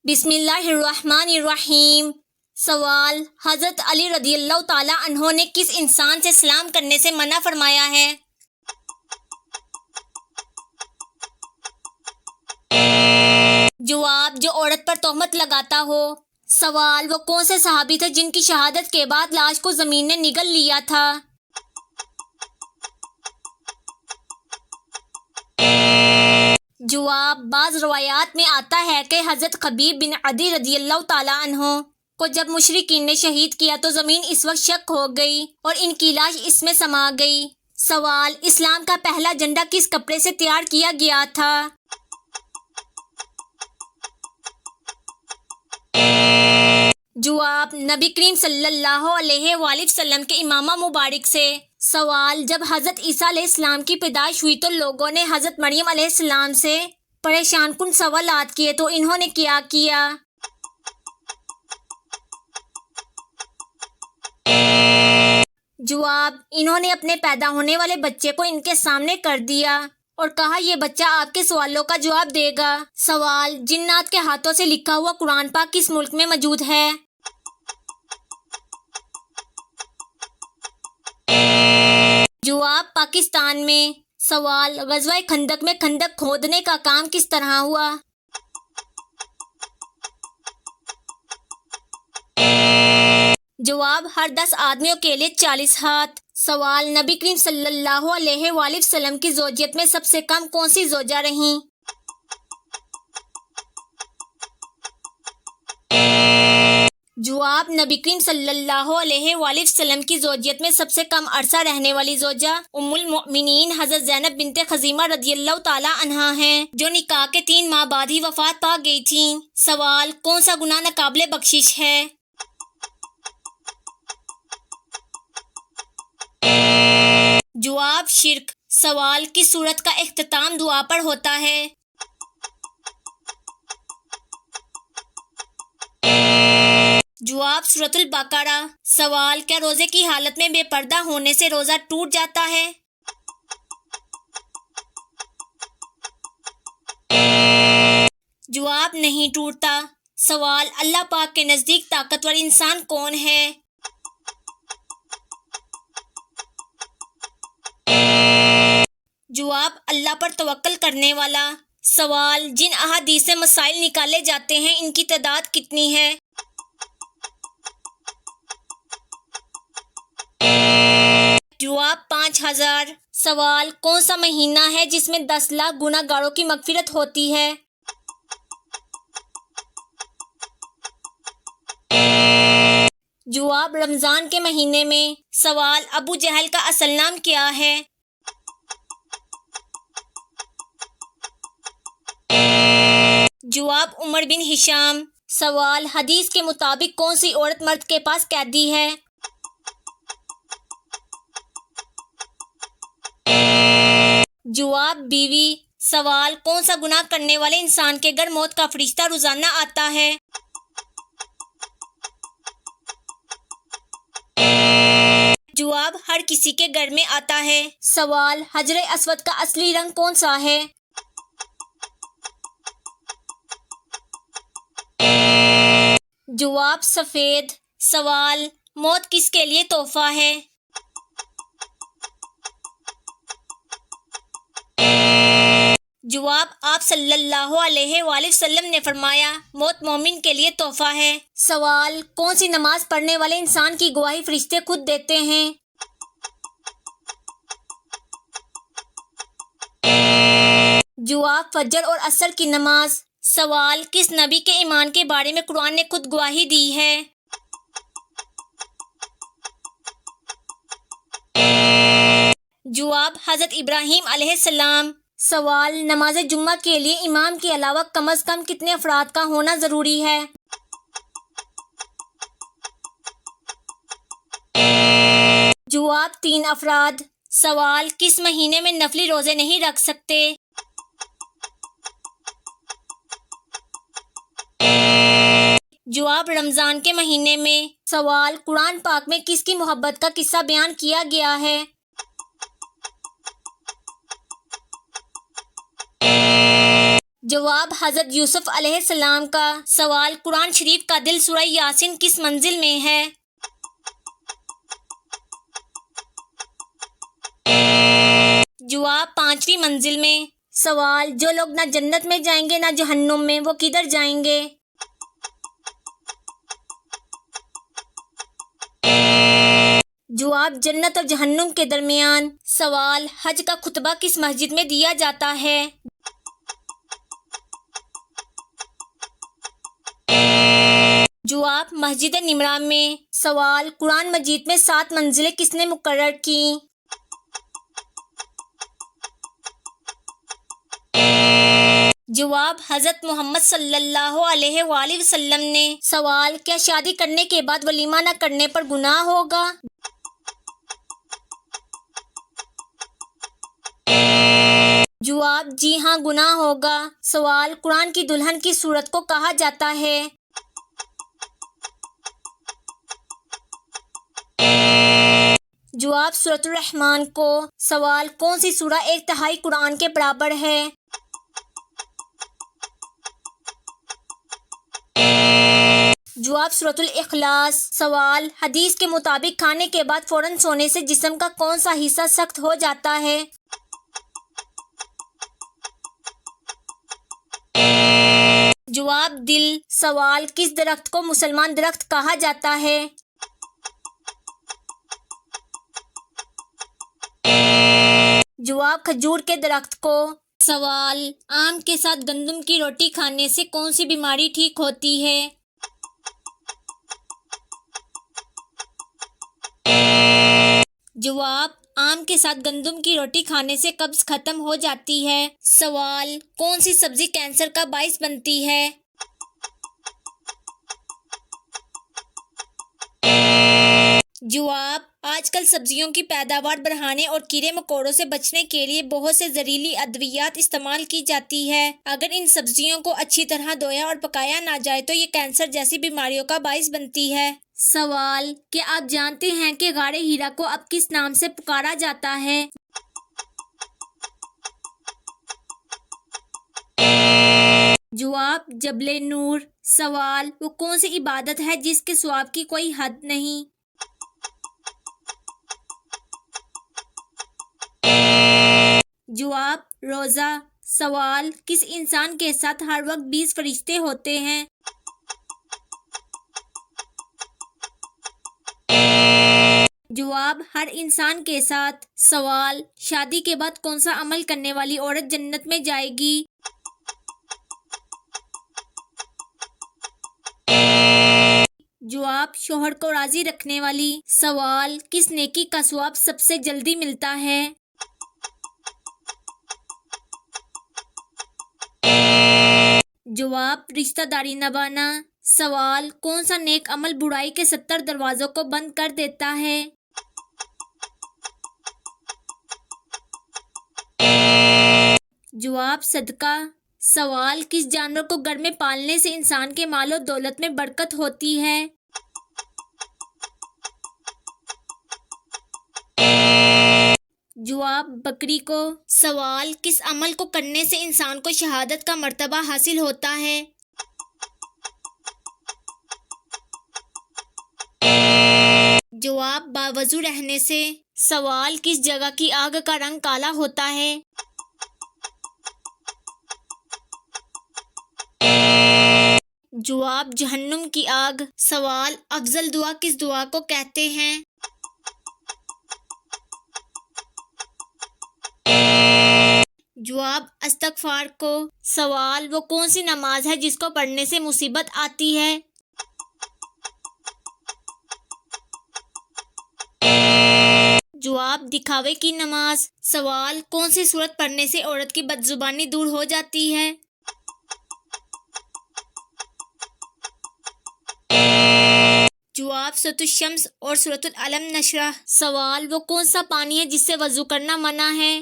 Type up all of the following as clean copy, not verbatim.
بسم اللہ الرحمن الرحیم۔ سوال: حضرت علی رضی اللہ تعالیٰ عنہ نے کس انسان سے سلام کرنے سے منع فرمایا ہے؟ جواب: جو عورت پر تہمت لگاتا ہو۔ سوال: وہ کون سے صحابی تھے جن کی شہادت کے بعد لاش کو زمین نے نگل لیا تھا؟ جواب: بعض روایات میں آتا ہے کہ حضرت خبیب بن عدی رضی اللہ تعالیٰ عنہ کو جب مشرکین نے شہید کیا تو زمین اس وقت شق ہو گئی اور ان کی لاش اس میں سما گئی۔ سوال: اسلام کا پہلا جھنڈا کس کپڑے سے تیار کیا گیا تھا؟ جواب: نبی کریم صلی اللہ علیہ وآلہ وسلم کے امامہ مبارک سے۔ سوال: جب حضرت عیسیٰ علیہ السلام کی پیدائش ہوئی تو لوگوں نے حضرت مریم علیہ السلام سے پریشان کن سوالات کیے تو انہوں نے کیا کیا؟ جواب: انہوں نے اپنے پیدا ہونے والے بچے کو ان کے سامنے کر دیا اور کہا یہ بچہ آپ کے سوالوں کا جواب دے گا۔ سوال: جنات کے ہاتھوں سے لکھا ہوا قرآن پاک کس ملک میں موجود ہے؟ جواب: پاکستان میں۔ سوال: غزوہ خندق میں خندق کھودنے کا کام کس طرح ہوا؟ جواب: ہر 10 آدمیوں کے لیے 40 ہاتھ۔ سوال: نبی کریم صلی اللہ علیہ وآلہ وسلم کی زوجیت میں سب سے کم کون سی زوجہ رہیں؟ جواب: نبی کریم صلی اللہ علیہ وآلہ وسلم کی زوجیت میں سب سے کم عرصہ رہنے والی زوجہ ام المؤمنین حضرت زینب بنت خزیمہ رضی اللہ تعالیٰ عنہا ہیں، جو نکاح کے 3 ماہ بعد ہی وفات پا گئی تھیں۔ سوال: کون سا گناہ ناقابل بخشش ہے؟ جواب: شرک۔ سوال: کس سورت کا اختتام دعا پر ہوتا ہے؟ جواب: سورۃ البقرہ۔ سوال: کیا روزے کی حالت میں بے پردہ ہونے سے روزہ ٹوٹ جاتا ہے؟ جواب: نہیں ٹوٹتا۔ سوال: اللہ پاک کے نزدیک طاقتور انسان کون ہے؟ جواب: اللہ پر توکل کرنے والا۔ سوال: جن احادیث سے مسائل نکالے جاتے ہیں ان کی تعداد کتنی ہے؟ جواب: 5000۔ سوال: کون سا مہینہ ہے جس میں 10 لاکھ گناہ گاروں کی مغفرت ہوتی ہے؟ جواب: رمضان کے مہینے میں۔ سوال: ابو جہل کا اصل نام کیا ہے؟ جواب: عمر بن ہشام۔ سوال: حدیث کے مطابق کون سی عورت مرد کے پاس قیدی ہے؟ جواب: بیوی۔ سوال: کون سا گناہ کرنے والے انسان کے گھر موت کا فرشتہ روزانہ آتا ہے؟ جواب: ہر کسی کے گھر میں آتا ہے۔ سوال: حجر اسود کا اصلی رنگ کون سا ہے؟ جواب: سفید۔ سوال: موت کس کے لیے تحفہ ہے؟ جواب: آپ صلی اللہ علیہ وآلہ وسلم نے فرمایا موت مومن کے لیے تحفہ ہے۔ سوال: کون سی نماز پڑھنے والے انسان کی گواہی فرشتے خود دیتے ہیں؟ جواب: فجر اور عصر کی نماز۔ سوال: کس نبی کے ایمان کے بارے میں قرآن نے خود گواہی دی ہے؟ جواب: حضرت ابراہیم علیہ السلام۔ سوال: نماز جمعہ کے لیے امام کے علاوہ کم از کم کتنے افراد کا ہونا ضروری ہے؟ جواب: 3 افراد۔ سوال: کس مہینے میں نفلی روزے نہیں رکھ سکتے؟ جواب: رمضان کے مہینے میں۔ سوال: قرآن پاک میں کس کی محبت کا قصہ بیان کیا گیا ہے؟ جواب حضرت یوسف علیہ السلام کا سوال قرآن شریف کا دل سورہ یاسین کس منزل میں ہے؟ جواب 5ویں منزل میں۔ سوال جو لوگ نہ جنت میں جائیں گے نہ جہنم میں، وہ کدھر جائیں گے؟ جواب جنت اور جہنم کے درمیان۔ سوال حج کا خطبہ کس مسجد میں دیا جاتا ہے؟ جواب مسجد نمرہ میں۔ سوال قرآن مجید میں 7 منزلیں کس نے مقرر کی؟ جواب حضرت محمد صلی اللہ علیہ وآلہ وسلم نے۔ سوال کیا شادی کرنے کے بعد ولیمہ نہ کرنے پر گناہ ہوگا؟ جواب جی ہاں گناہ ہوگا۔ سوال قرآن کی دلہن کی صورت کو کہا جاتا ہے؟ جواب سورۃ الرحمن کو۔ سوال کون سی سورہ 1/3 قرآن کے برابر ہے؟ جواب سورۃ الاخلاص۔ سوال حدیث کے مطابق کھانے کے بعد فوراً سونے سے جسم کا کون سا حصہ سخت ہو جاتا ہے؟ جواب دل۔ سوال کس درخت کو مسلمان درخت کہا جاتا ہے؟ جواب کھجور کے درخت کو۔ سوال آم کے ساتھ گندم کی روٹی کھانے سے کون سی بیماری ٹھیک ہوتی ہے؟ جواب آم کے ساتھ گندم کی روٹی کھانے سے قبض ختم ہو جاتی ہے۔ سوال کون سی سبزی کینسر کا باعث بنتی ہے؟ جواب آج کل سبزیوں کی پیداوار بڑھانے اور کیڑے مکوڑوں سے بچنے کے لیے بہت سے زہریلی ادویات استعمال کی جاتی ہے۔ اگر ان سبزیوں کو اچھی طرح دھویا اور پکایا نہ جائے تو یہ کینسر جیسی بیماریوں کا باعث بنتی ہے۔ سوال کیا آپ جانتے ہیں کہ غار ہیرا کو اب کس نام سے پکارا جاتا ہے؟ جواب جبل نور۔ سوال وہ کون سی عبادت ہے جس کے ثواب کی کوئی حد نہیں؟ جواب روزہ۔ سوال کس انسان کے ساتھ ہر وقت 20 فرشتے ہوتے ہیں؟ جواب ہر انسان کے ساتھ۔ سوال شادی کے بعد کون سا عمل کرنے والی عورت جنت میں جائے گی؟ جواب شوہر کو راضی رکھنے والی۔ سوال کس نیکی کا ثواب سب سے جلدی ملتا ہے؟ جواب رشتہ داری نبھانا۔ سوال کون سا نیک عمل برائی کے 70 دروازوں کو بند کر دیتا ہے؟ جواب صدقہ۔ سوال کس جانور کو گھر میں پالنے سے انسان کے مال و دولت میں برکت ہوتی ہے؟ جواب بکری کو۔ سوال کس عمل کو کرنے سے انسان کو شہادت کا مرتبہ حاصل ہوتا ہے؟ جواب باوضو رہنے سے۔ سوال کس جگہ کی آگ کا رنگ کالا ہوتا ہے؟ جواب جہنم کی آگ۔ سوال افضل دعا کس دعا کو کہتے ہیں؟ جواب استغفار کو۔ سوال وہ کون سی نماز ہے جس کو پڑھنے سے مصیبت آتی ہے؟ جواب دکھاوے کی نماز۔ سوال کون سی سورت پڑھنے سے عورت کی بدزبانی دور ہو جاتی ہے؟ جواب سورۃ الشمس اور سورۃ العلم نشرح۔ سوال وہ کون سا پانی ہے جس سے وضو کرنا منع ہے؟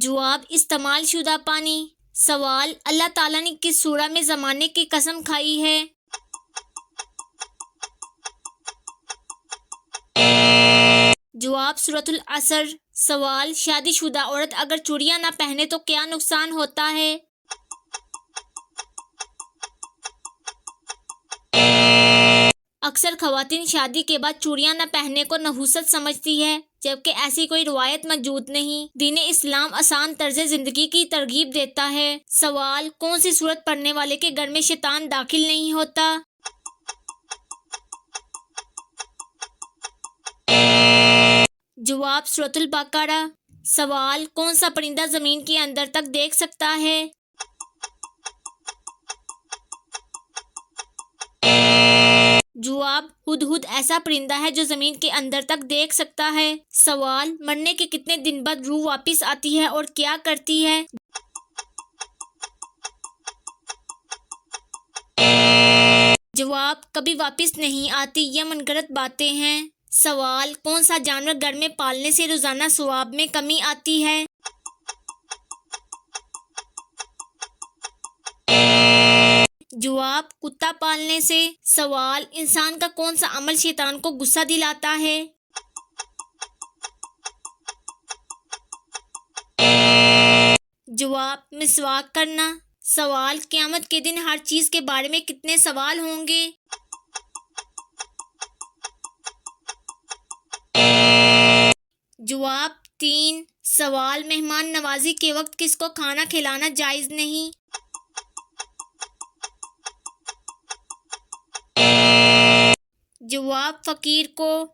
جواب استعمال شدہ پانی۔ سوال اللہ تعالیٰ نے کس سورہ میں زمانے کی قسم کھائی ہے؟ جواب سورۃ العصر۔ سوال، شادی شدہ عورت اگر چوڑیاں نہ پہنے تو کیا نقصان ہوتا ہے؟ اکثر خواتین شادی کے بعد چوڑیاں نہ پہننے کو نحوست سمجھتی ہے، جبکہ ایسی کوئی روایت موجود نہیں۔ دین اسلام آسان طرز زندگی کی ترغیب دیتا ہے۔ سوال، کون سی سورت پڑھنے والے کے گھر میں شیطان داخل نہیں ہوتا؟ جواب، سورۃ البقرہ۔ سوال، کون سا پرندہ زمین کے اندر تک دیکھ سکتا ہے؟ جواب، ہدہد ایسا پرندہ ہے جو زمین کے اندر تک دیکھ سکتا ہے۔ سوال، مرنے کے کتنے دن بعد روح واپس آتی ہے اور کیا کرتی ہے؟ جواب، کبھی واپس نہیں آتی، یہ منگرت باتیں ہیں۔ سوال، کون سا جانور گھر میں پالنے سے روزانہ ثواب میں کمی آتی ہے؟ جواب، کتا پالنے سے۔ سوال، انسان کا کون سا عمل شیطان کو غصہ دلاتا ہے؟ جواب، مسواک کرنا۔ سوال، قیامت کے دن ہر چیز کے بارے میں کتنے سوال ہوں گے؟ جواب، 3۔ سوال، مہمان نوازی کے وقت کس کو کھانا کھلانا جائز نہیں؟ جواب، فقیر کو۔